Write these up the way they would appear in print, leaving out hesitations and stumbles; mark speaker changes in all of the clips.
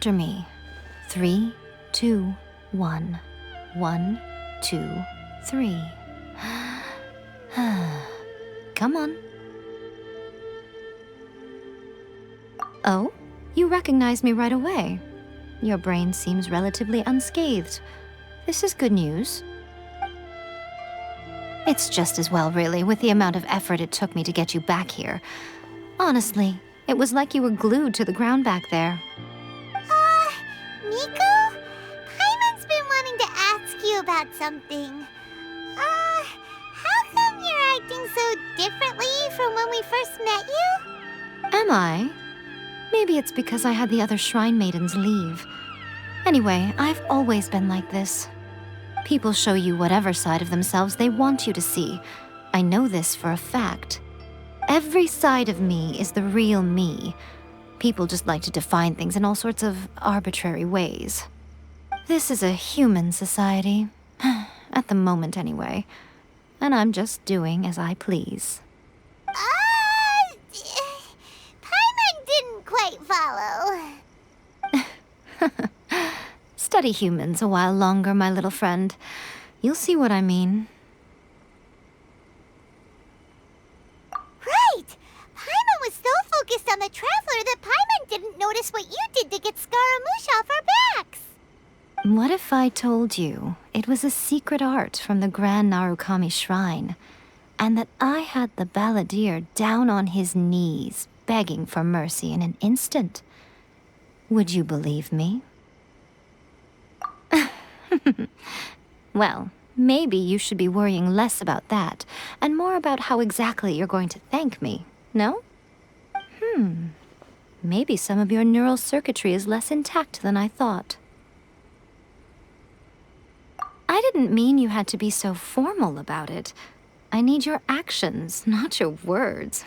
Speaker 1: After me. 3, 2, 1. 1, 2, 3. Come on. Oh, you recognize me right away. Your brain seems relatively unscathed. This is good news. It's just as well, really, with the amount of effort it took me to get you back here. Honestly, it was like you were glued to the ground back there.
Speaker 2: Miko? Paimon's been wanting to ask you about something. How come you're acting so differently from when we first met you?
Speaker 1: Am I? Maybe it's because I had the other shrine maidens leave. Anyway, I've always been like this. People show you whatever side of themselves they want you to see. I know this for a fact. Every side of me is the real me. People just like to define things in all sorts of arbitrary ways. This is a human society. At the moment, anyway. And I'm just doing as I please.
Speaker 2: Paimon didn't quite follow.
Speaker 1: Study humans a while longer, my little friend. You'll see what I mean.
Speaker 2: Right! Paimon was so focused on the Traveler that Paimon didn't notice what you did to get Scaramouche off our backs.
Speaker 1: What if I told you it was a secret art from the Grand Narukami Shrine, and that I had the balladeer down on his knees, begging for mercy in an instant? Would you believe me? Well, maybe you should be worrying less about that, and more about how exactly you're going to thank me, no? Maybe some of your neural circuitry is less intact than I thought. I didn't mean you had to be so formal about it. I need your actions, not your words.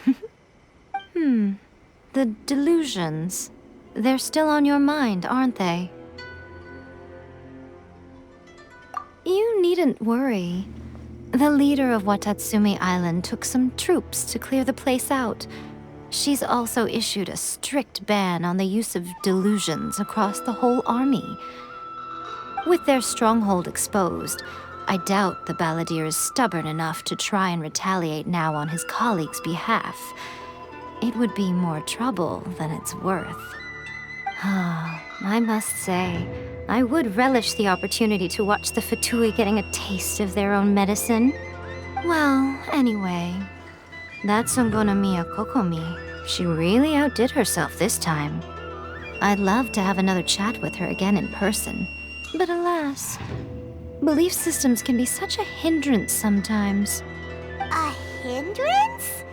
Speaker 1: The delusions. They're still on your mind, aren't they? You needn't worry. The leader of Watatsumi Island took some troops to clear the place out. She's also issued a strict ban on the use of delusions across the whole army. With their stronghold exposed, I doubt the balladeer is stubborn enough to try and retaliate now on his colleagues' behalf. It would be more trouble than it's worth. I must say, I would relish the opportunity to watch the Fatui getting a taste of their own medicine. Well, anyway, that Songonamiya Kokomi, she really outdid herself this time. I'd love to have another chat with her again in person, but alas, belief systems can be such a hindrance sometimes.
Speaker 2: A hindrance?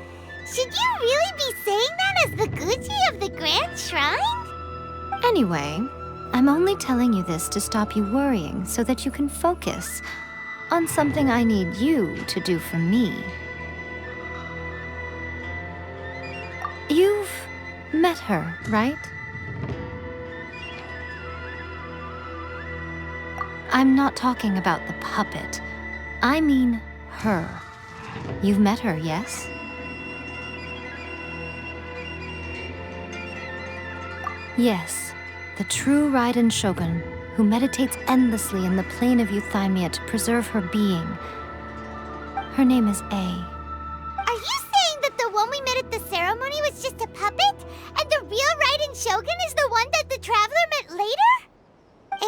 Speaker 2: Should you really be saying that as the Gucci of the Grand Shrine?
Speaker 1: Anyway, I'm only telling you this to stop you worrying so that you can focus on something I need you to do for me. You've met her, right? I'm not talking about the puppet. I mean her. You've met her, yes? Yes, the true Raiden Shogun, who meditates endlessly in the plane of Euthymia to preserve her being. Her name is A.
Speaker 2: Are you saying that the one we met at the ceremony was just a puppet, and the real Raiden Shogun is the one that the Traveler met later?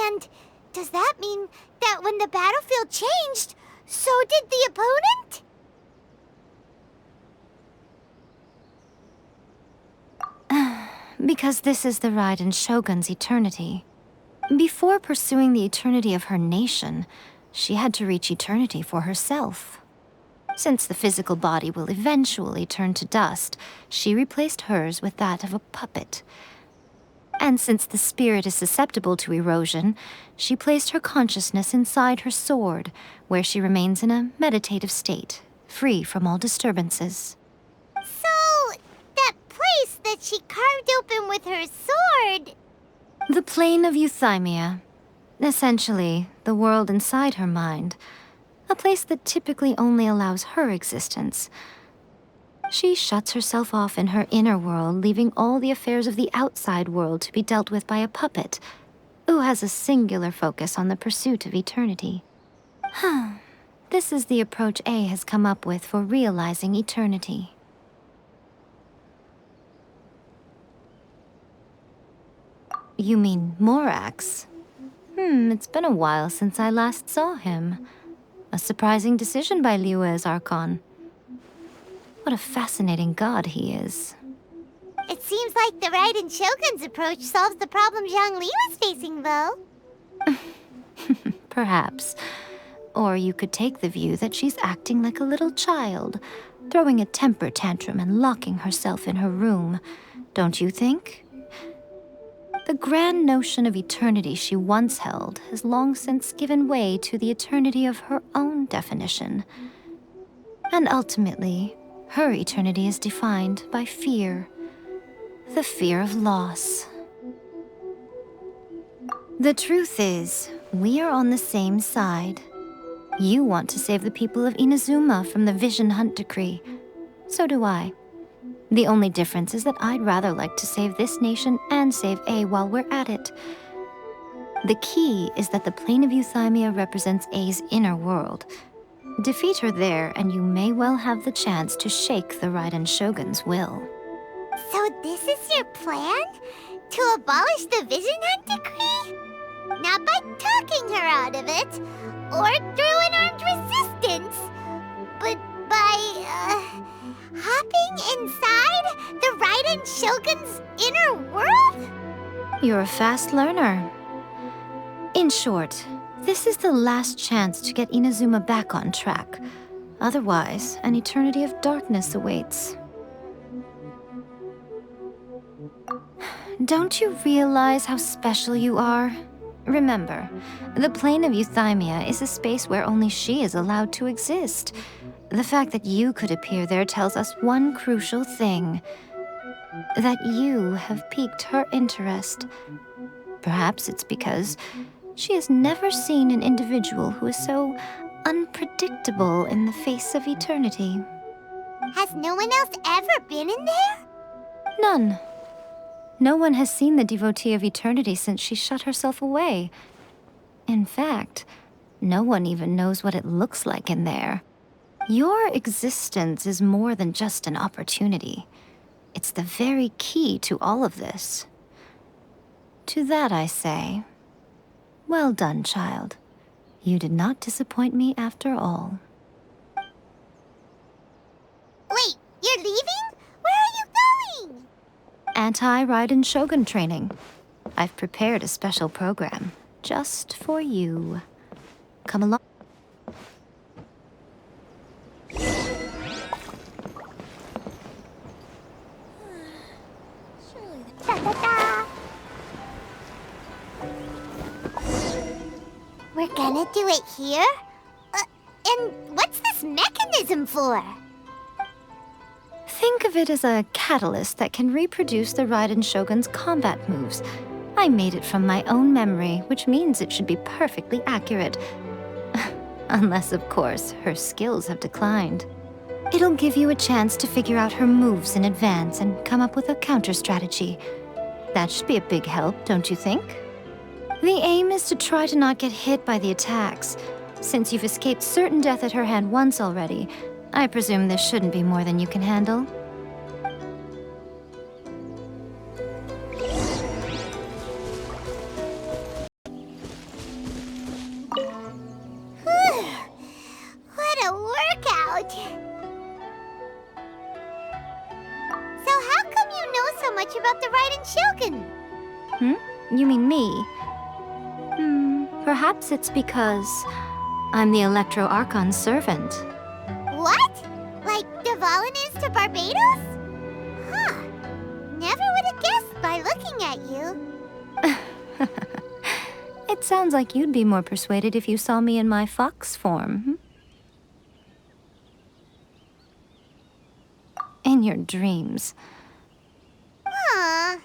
Speaker 2: And does that mean that when the battlefield changed, so did the opponent?
Speaker 1: Because this is the Raiden Shogun's eternity. Before pursuing the eternity of her nation, she had to reach eternity for herself. Since the physical body will eventually turn to dust, she replaced hers with that of a puppet. And since the spirit is susceptible to erosion, she placed her consciousness inside her sword, where she remains in a meditative state, free from all disturbances.
Speaker 2: So, that place that she carved open with her sword...
Speaker 1: The plane of Euthymia. Essentially, the world inside her mind. A place that typically only allows her existence. She shuts herself off in her inner world, leaving all the affairs of the outside world to be dealt with by a puppet, who has a singular focus on the pursuit of eternity. This is the approach A has come up with for realizing eternity. You mean Morax? It's been a while since I last saw him. A surprising decision by Liyue's Archon. What a fascinating god he is.
Speaker 2: It seems like the Raiden Shogun's approach solves the problem Zhongli was facing, though.
Speaker 1: Perhaps. Or you could take the view that she's acting like a little child, throwing a temper tantrum and locking herself in her room. Don't you think? The grand notion of eternity she once held has long since given way to the eternity of her own definition. And ultimately, her eternity is defined by fear. The fear of loss. The truth is, we are on the same side. You want to save the people of Inazuma from the Vision Hunt decree. So do I. The only difference is that I'd rather like to save this nation and save A while we're at it. The key is that the plane of Euthymia represents A's inner world. Defeat her there, and you may well have the chance to shake the Raiden Shogun's will.
Speaker 2: So this is your plan? To abolish the Vision Hunt decree? Not by talking her out of it, or through an armed resistance, but by, hopping inside the Raiden Shogun's inner world?
Speaker 1: You're a fast learner. In short, this is the last chance to get Inazuma back on track. Otherwise, an eternity of darkness awaits. Don't you realize how special you are? Remember, the plane of Euthymia is a space where only she is allowed to exist. The fact that you could appear there tells us one crucial thing. That you have piqued her interest. Perhaps it's because she has never seen an individual who is so unpredictable in the face of eternity.
Speaker 2: Has no one else ever been in there?
Speaker 1: None. No one has seen the devotee of eternity since she shut herself away. In fact, no one even knows what it looks like in there. Your existence is more than just an opportunity. It's the very key to all of this. To that I say, well done, child. You did not disappoint me after all.
Speaker 2: Wait, you're leaving? Where are you going?
Speaker 1: Anti-Raiden Shogun training. I've prepared a special program just for you. Come along.
Speaker 2: Ta-ta-ta. We're gonna do it here? And what's this mechanism for?
Speaker 1: Think of it as a catalyst that can reproduce the Raiden Shogun's combat moves. I made it from my own memory, which means it should be perfectly accurate. Unless, of course, her skills have declined. It'll give you a chance to figure out her moves in advance and come up with a counter strategy. That should be a big help, don't you think? The aim is to try to not get hit by the attacks. Since you've escaped certain death at her hand once already, I presume this shouldn't be more than you can handle.
Speaker 2: What a workout! So how come you know so much about the Raiden Shogun?
Speaker 1: You mean me? Perhaps it's because I'm the Electro Archon's servant.
Speaker 2: What? Like Dvalin is to Barbados? Huh. Never would have guessed by looking at you.
Speaker 1: It sounds like you'd be more persuaded if you saw me in my fox form. In your dreams.
Speaker 2: Huh.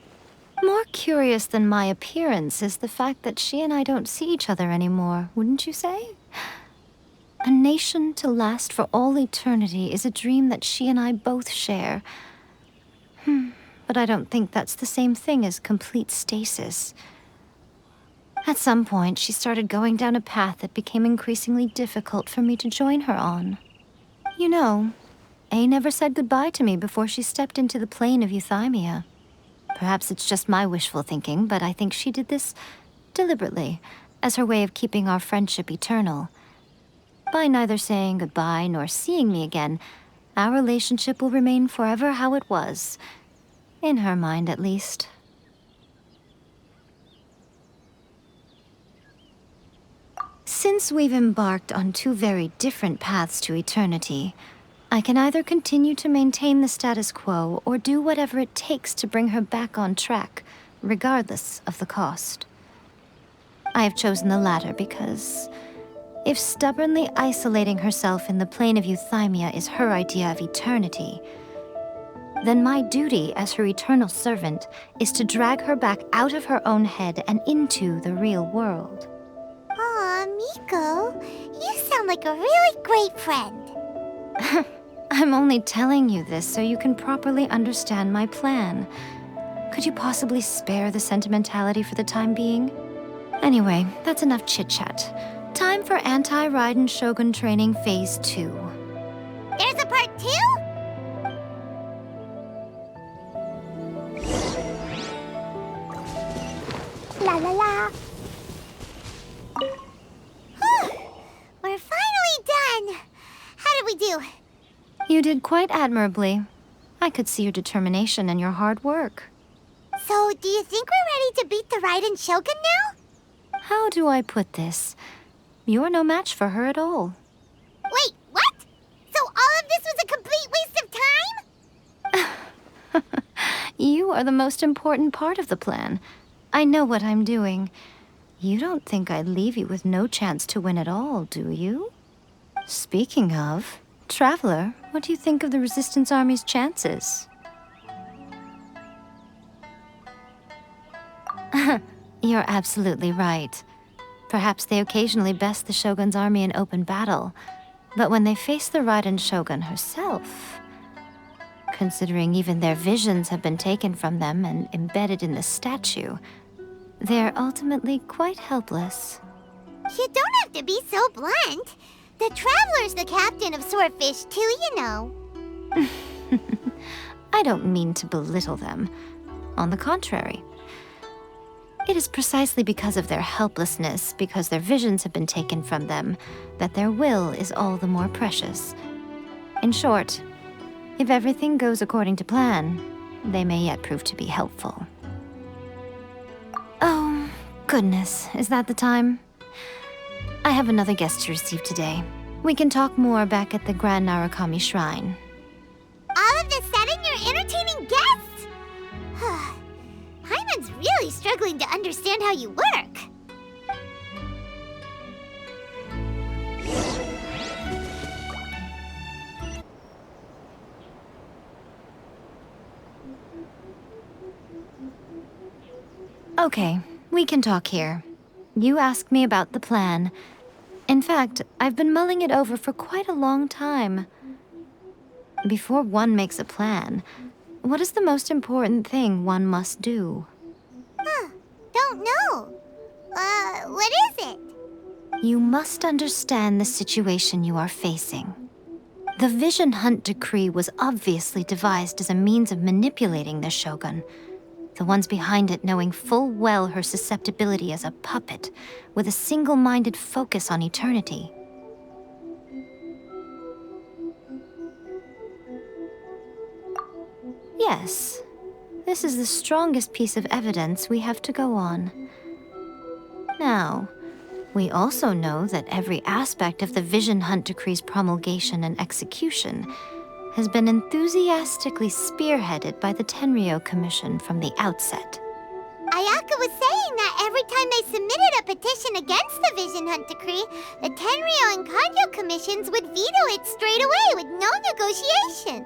Speaker 1: More curious than my appearance is the fact that she and I don't see each other anymore, wouldn't you say? A nation to last for all eternity is a dream that she and I both share. But I don't think that's the same thing as complete stasis. At some point, she started going down a path that became increasingly difficult for me to join her on. You know, Yae never said goodbye to me before she stepped into the plane of euthymia. Perhaps it's just my wishful thinking, but I think she did this deliberately, as her way of keeping our friendship eternal. By neither saying goodbye nor seeing me again, our relationship will remain forever how it was. In her mind, at least. Since we've embarked on two very different paths to eternity, I can either continue to maintain the status quo or do whatever it takes to bring her back on track, regardless of the cost. I have chosen the latter because if stubbornly isolating herself in the plane of euthymia is her idea of eternity, then my duty as her eternal servant is to drag her back out of her own head and into the real world.
Speaker 2: Aw, Miko, you sound like a really great friend.
Speaker 1: I'm only telling you this so you can properly understand my plan. Could you possibly spare the sentimentality for the time being? Anyway, that's enough chit-chat. Time for Anti-Raiden Shogun Training Phase 2.
Speaker 2: There's a part 2? La la la. We're finally done. How did we do?
Speaker 1: You did quite admirably. I could see your determination and your hard work.
Speaker 2: So, do you think we're ready to beat the Raiden Shogun now?
Speaker 1: How do I put this? You're no match for her at all.
Speaker 2: Wait, what? So all of this was a complete waste of time?
Speaker 1: You are the most important part of the plan. I know what I'm doing. You don't think I'd leave you with no chance to win at all, do you? Speaking of, Traveler, what do you think of the Resistance Army's chances? You're absolutely right. Perhaps they occasionally best the Shogun's army in open battle, but when they face the Raiden Shogun herself, considering even their visions have been taken from them and embedded in the statue, they're ultimately quite helpless.
Speaker 2: You don't have to be so blunt. The Traveler's the captain of Swordfish too, you know.
Speaker 1: I don't mean to belittle them. On the contrary. It is precisely because of their helplessness, because their visions have been taken from them, that their will is all the more precious. In short, if everything goes according to plan, they may yet prove to be helpful. Oh, goodness, is that the time? I have another guest to receive today. We can talk more back at the Grand Narukami Shrine.
Speaker 2: All of a sudden, you're entertaining guests? Hyman's really struggling to understand how you work.
Speaker 1: Okay, we can talk here. You asked me about the plan. In fact, I've been mulling it over for quite a long time. Before one makes a plan, what is the most important thing one must do?
Speaker 2: Don't know. What is it?
Speaker 1: You must understand the situation you are facing. The Vision Hunt Decree was obviously devised as a means of manipulating the Shogun, the ones behind it knowing full well her susceptibility as a puppet, with a single-minded focus on eternity. Yes, this is the strongest piece of evidence we have to go on. Now, we also know that every aspect of the Vision Hunt Decree's promulgation and execution has been enthusiastically spearheaded by the Tenryou Commission from the outset.
Speaker 2: Ayaka was saying that every time they submitted a petition against the Vision Hunt Decree, the Tenryou and Kanjo commissions would veto it straight away with no negotiation.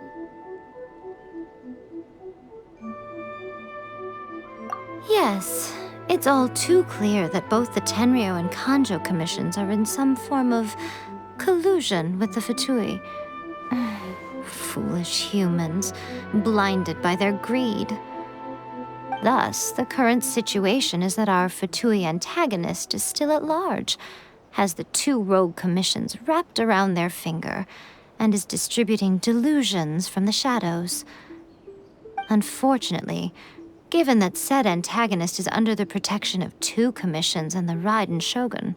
Speaker 1: Yes, it's all too clear that both the Tenryou and Kanjo commissions are in some form of collusion with the Fatui. Foolish humans, blinded by their greed. Thus, the current situation is that our Fatui antagonist is still at large, has the 2 rogue commissions wrapped around their finger, and is distributing delusions from the shadows. Unfortunately, given that said antagonist is under the protection of 2 commissions and the Raiden Shogun,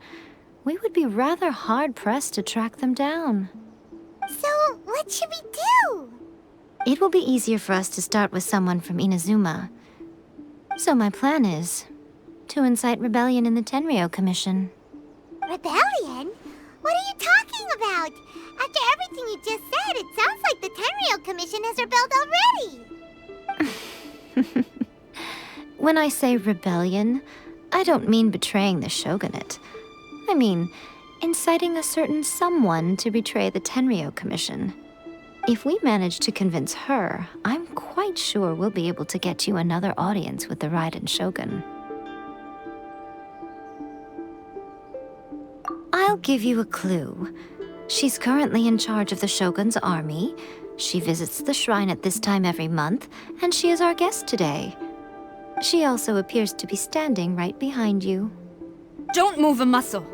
Speaker 1: we would be rather hard-pressed to track them down.
Speaker 2: So, what should we do?
Speaker 1: It will be easier for us to start with someone from Inazuma. So my plan is to incite rebellion in the Tenryou Commission.
Speaker 2: Rebellion? What are you talking about? After everything you just said, it sounds like the Tenryou Commission has rebelled already.
Speaker 1: When I say rebellion, I don't mean betraying the shogunate. I mean inciting a certain someone to betray the Tenryou Commission. If we manage to convince her, I'm quite sure we'll be able to get you another audience with the Raiden Shogun. I'll give you a clue. She's currently in charge of the Shogun's army. She visits the shrine at this time every month, and she is our guest today. She also appears to be standing right behind you.
Speaker 3: Don't move a muscle.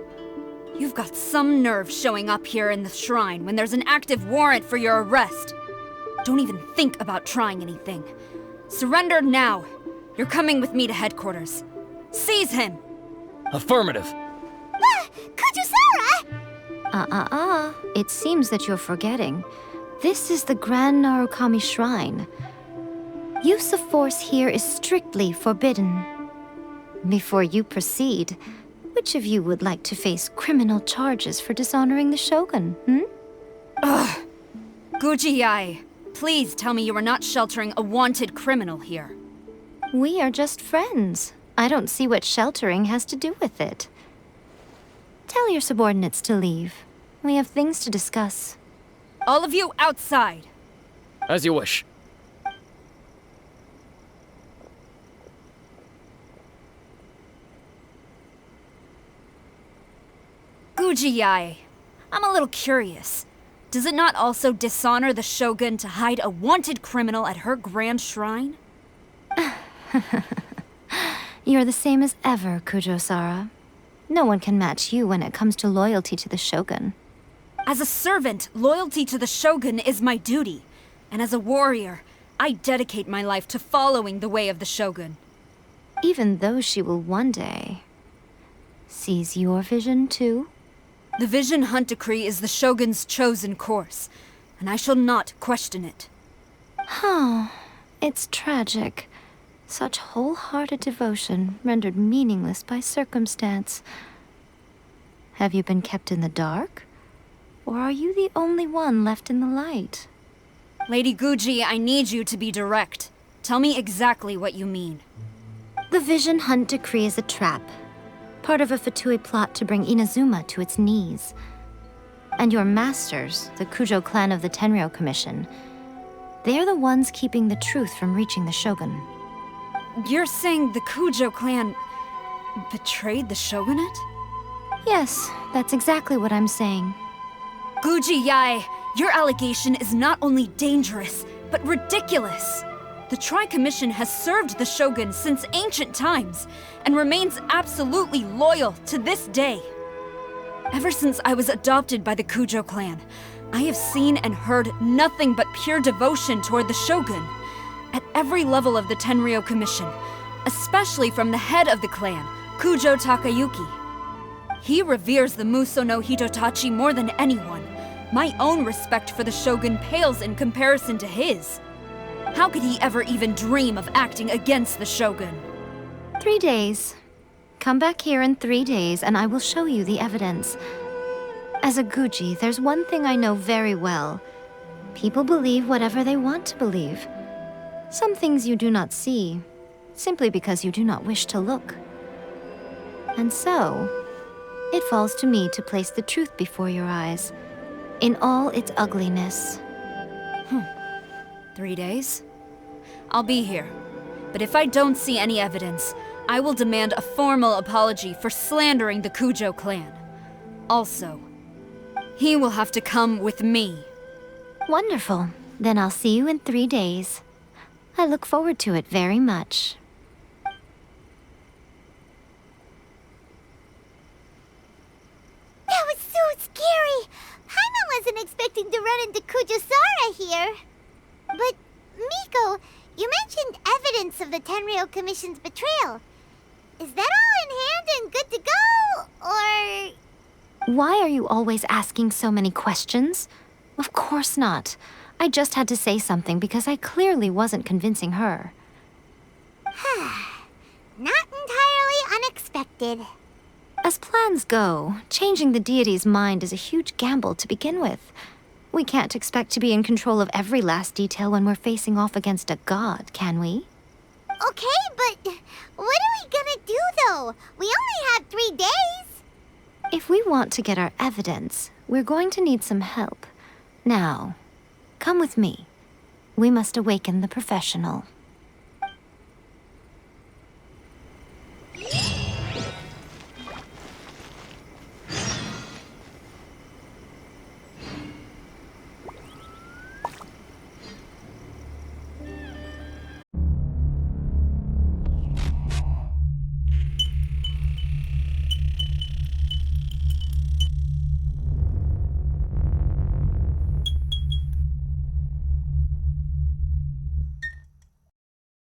Speaker 3: You've got some nerve showing up here in the shrine when there's an active warrant for your arrest. Don't even think about trying anything. Surrender now. You're coming with me to headquarters. Seize him!
Speaker 4: Affirmative.
Speaker 2: Kujusara!
Speaker 1: It seems that you're forgetting. This is the Grand Narukami Shrine. Use of force here is strictly forbidden. Before you proceed, which of you would like to face criminal charges for dishonoring the Shogun,
Speaker 3: Ugh! Guji Yae, please tell me you are not sheltering a wanted criminal here.
Speaker 1: We are just friends. I don't see what sheltering has to do with it. Tell your subordinates to leave. We have things to discuss.
Speaker 3: All of you outside!
Speaker 4: As you wish.
Speaker 3: Guji Yae, I'm a little curious. Does it not also dishonor the Shogun to hide a wanted criminal at her grand shrine?
Speaker 1: You're the same as ever, Kujo-Sara. No one can match you when it comes to loyalty to the Shogun.
Speaker 3: As a servant, loyalty to the Shogun is my duty. And as a warrior, I dedicate my life to following the way of the Shogun.
Speaker 1: Even though she will one day seize your vision too?
Speaker 3: The Vision Hunt Decree is the Shogun's chosen course, and I shall not question it.
Speaker 1: It's tragic. Such wholehearted devotion rendered meaningless by circumstance. Have you been kept in the dark? Or are you the only one left in the light?
Speaker 3: Lady Guji, I need you to be direct. Tell me exactly what you mean.
Speaker 1: The Vision Hunt Decree is a trap. Part of a Fatui plot to bring Inazuma to its knees. And your masters, the Kujo clan of the Tenryou Commission, they're the ones keeping the truth from reaching the Shogun.
Speaker 3: You're saying the Kujo clan betrayed the shogunate?
Speaker 1: Yes, that's exactly what I'm saying.
Speaker 3: Guji Yae, your allegation is not only dangerous, but ridiculous. The Tri-Commission has served the Shogun since ancient times, and remains absolutely loyal to this day. Ever since I was adopted by the Kujo clan, I have seen and heard nothing but pure devotion toward the Shogun, at every level of the Tenryou Commission, especially from the head of the clan, Kujo Takayuki. He reveres the Muso no Hitotachi more than anyone. My own respect for the Shogun pales in comparison to his. How could he ever even dream of acting against the Shogun?
Speaker 1: 3 days. Come back here in 3 days and I will show you the evidence. As a Guji, there's one thing I know very well. People believe whatever they want to believe. Some things you do not see, simply because you do not wish to look. And so, it falls to me to place the truth before your eyes, in all its ugliness.
Speaker 3: 3 days? I'll be here. But if I don't see any evidence, I will demand a formal apology for slandering the Kujo clan. Also, He will have to come with me.
Speaker 1: Wonderful. Then I'll see you in 3 days. I look forward to it very much.
Speaker 2: That was so scary! Paimon wasn't expecting to run into Kujosara here. But, Miko, you mentioned evidence of the Tenryou Commission's betrayal. Is that all in hand and good to go, or...?
Speaker 1: Why are you always asking so many questions? Of course not. I just had to say something because I clearly wasn't convincing her.
Speaker 2: Not entirely unexpected.
Speaker 1: As plans go, changing the deity's mind is a huge gamble to begin with. We can't expect to be in control of every last detail when we're facing off against a god, can we?
Speaker 2: Okay, but what are we gonna do, though? We only have 3 days.
Speaker 1: If we want to get our evidence, we're going to need some help. Now, come with me. We must awaken the professional.